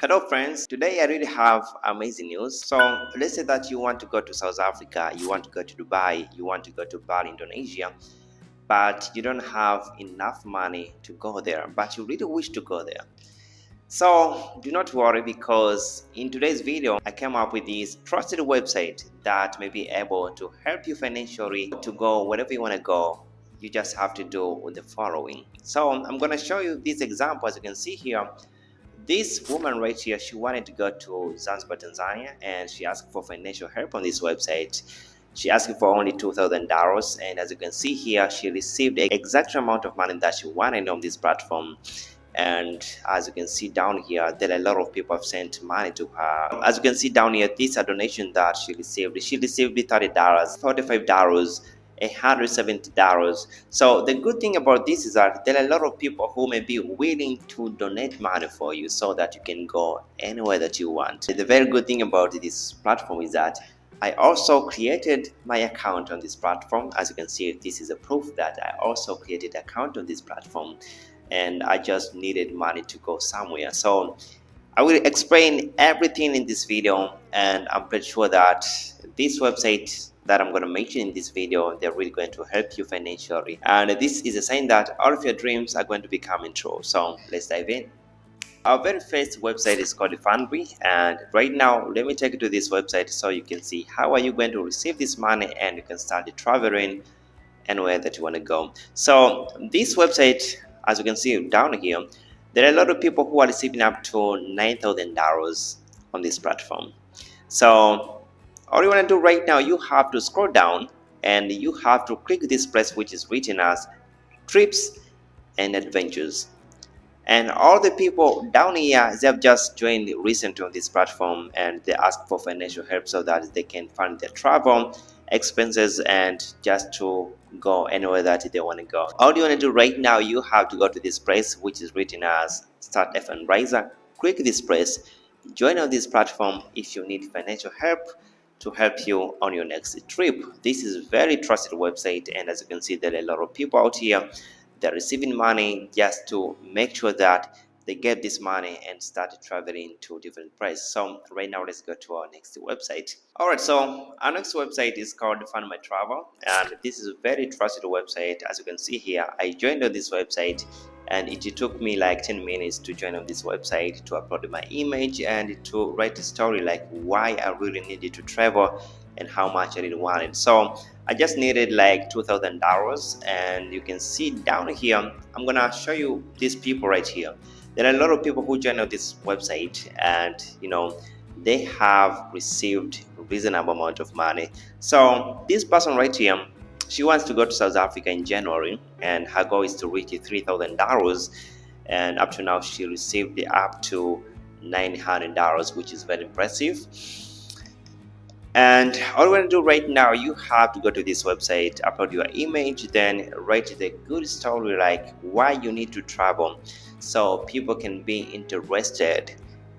Hello friends, today I really have amazing news. So let's say that you want to go to South Africa, you want to go to Dubai, you want to go to Bali, Indonesia, but you don't have enough money to go there, but you really wish to go there. So do not worry, because in today's video I came up with this trusted website that may be able to help you financially to go wherever you want to go. You just have to do the following. So I'm going to show you this example. As you can see here, this woman right here, she wanted to go to Zanzibar, Tanzania, and she asked for financial help on this website. She asked for only $2,000, and as you can see here, she received the exact amount of money that she wanted on this platform. And as you can see down here, there are a lot of people have sent money to her. As you can see down here, this is a donation that she received. She received $30, $45, $170. So the good thing about this is that there are a lot of people who may be willing to donate money for you so that you can go anywhere that you want. The very good thing about this platform is that I also created my account on this platform. As you can see, this is a proof that I also created an account on this platform, and I just needed money to go somewhere. So I will explain everything in this video, and I'm pretty sure that this website that I'm going to mention in this video, they're really going to help you financially, and this is a sign that all of your dreams are going to be coming true. So let's dive in. Our very first website is called Fundry, and right now let me take you to this website so you can see how are you going to receive this money and you can start traveling anywhere that you want to go. So this website, as you can see down here, there are a lot of people who are receiving up to $9,000 on this platform. So all you want to do right now, you have to scroll down and you have to click this place which is written as trips and adventures. And all the people down here, they have just joined recently on this platform, and they ask for financial help so that they can fund their travel expenses and just to go anywhere that they want to go. All you want to do right now, you have to go to this place which is written as start a fundraiser. Click this place, join on this platform if you need financial help to help you on your next trip. This is a very trusted website, and as you can see, there are a lot of people out here. They're receiving money just to make sure that they get this money and start traveling to different places. So right now, let's go to our next website. All right, so our next website is called Fund My Travel, and this is a very trusted website. As you can see here, I joined on this website, and it took me like 10 minutes to join on this website, to upload my image and to write a story like why I really needed to travel and how much I really wanted. So I just needed like $2,000, and you can see down here, I'm gonna show you these people right here. There are a lot of people who join on this website, and they have received a reasonable amount of money. So this person right here, she wants to go to South Africa in January, and her goal is to reach $3,000, and up to now she received up to $900, which is very impressive. And all you want to do right now, you have to go to this website, upload your image, then write the good story like why you need to travel so people can be interested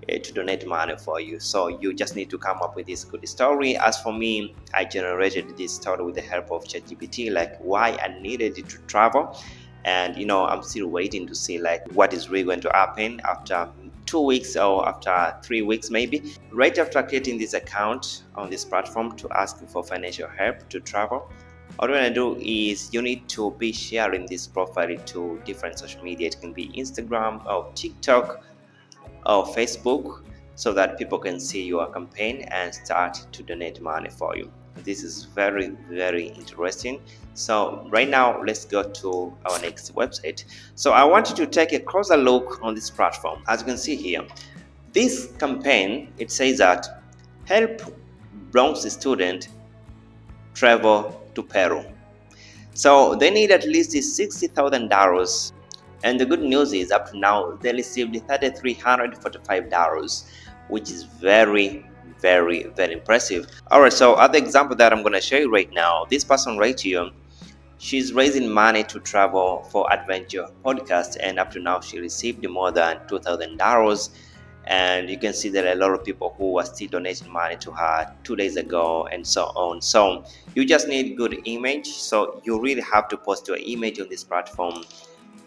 to donate money for you. So you just need to come up with this good story. As for me, I generated this story with the help of ChatGPT, like why I needed to travel. And I'm still waiting to see like what is really going to happen after 2 weeks or after 3 weeks maybe. Right after creating this account on this platform to ask for financial help to travel, all you want to do is you need to be sharing this profile to different social media. It can be Instagram or TikTok or Facebook, so that people can see your campaign and start to donate money for you. This is very, very interesting. So right now, let's go to our next website. So I want you to take a closer look on this platform. As you can see here, this campaign, it says that help Bronx student travel to Peru. So they need at least $60,000. And the good news is up to now, they received $3,345, which is very, very, very impressive. All right, so other example that I'm going to show you right now, this person right here, she's raising money to travel for Adventure podcast, and up to now she received more than $2,000. And you can see there are a lot of people who are still donating money to her 2 days ago and so on. So you just need good image. So you really have to post your image on this platform,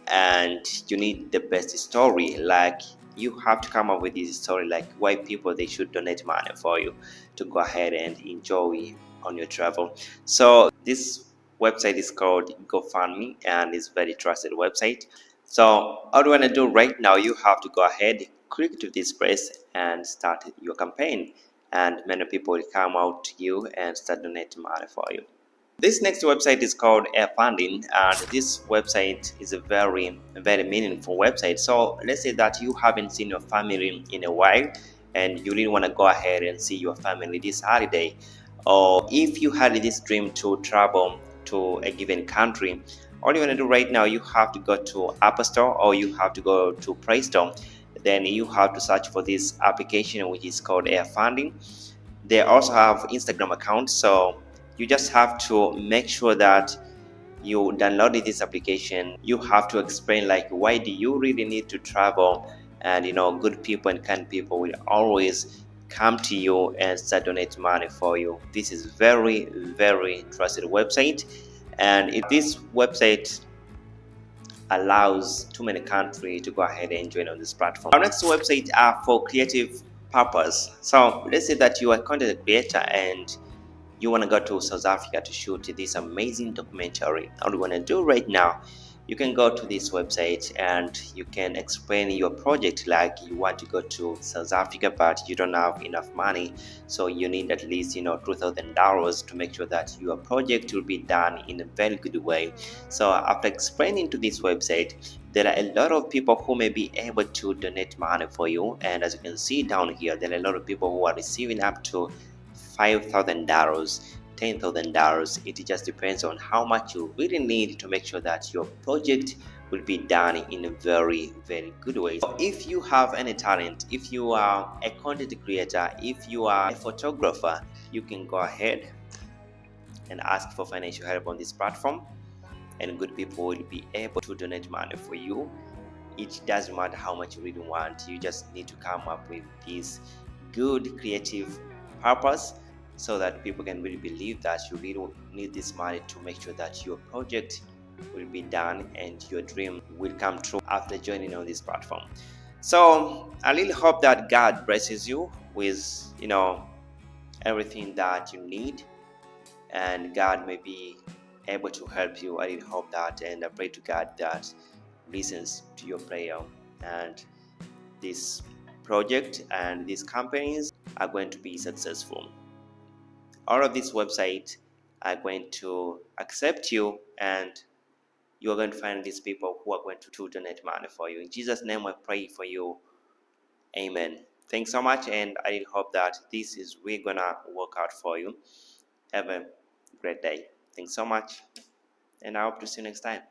and you need the best story, like you have to come up with this story, like why people they should donate money for you to go ahead and enjoy on your travel. So this website is called GoFundMe, and it's very trusted website. So all you want to do right now, you have to go ahead, click to this place and start your campaign, and many people will come out to you and start donating money for you. This next website is called Air Funding, and this website is a very meaningful website. So let's say that you haven't seen your family in a while and you really want to go ahead and see your family this holiday, or if you had this dream to travel to a given country, all you want to do right now, you have to go to App Store or you have to go to Play Store. Then you have to search for this application which is called Air Funding. They also have Instagram accounts, so you just have to make sure that you downloaded this application. You have to explain like why do you really need to travel, and good people and kind people will always come to you and start donate money for you. This is very trusted website, and if this website allows too many countries to go ahead and join on this platform. Our next website are for creative purpose. So let's say that you are a content creator and you want to go to South Africa to shoot this amazing documentary. All you want to do right now, you can go to this website and you can explain your project, like you want to go to South Africa but you don't have enough money, so you need at least $2,000 to make sure that your project will be done in a very good way. So after explaining to this website, there are a lot of people who may be able to donate money for you, and as you can see down here, there are a lot of people who are receiving up to $5,000, $10,000. It just depends on how much you really need to make sure that your project will be done in a very good way. So if you have any talent, if you are a content creator, if you are a photographer, you can go ahead and ask for financial help on this platform, and good people will be able to donate money for you. It doesn't matter how much you really want, you just need to come up with this good creative purpose so that people can really believe that you really need this money to make sure that your project will be done and your dream will come true after joining on this platform. So I really hope that God blesses you with everything that you need, and God may be able to help you. I really hope that, and I pray to God that listens to your prayer, and this project and these companies are going to be successful. All of these websites are going to accept you, and you are going to find these people who are going to donate money for you. In Jesus' name I pray for you. Amen. Thanks so much, and I really hope that this is really gonna work out for you. Have a great day. Thanks so much, and I hope to see you next time.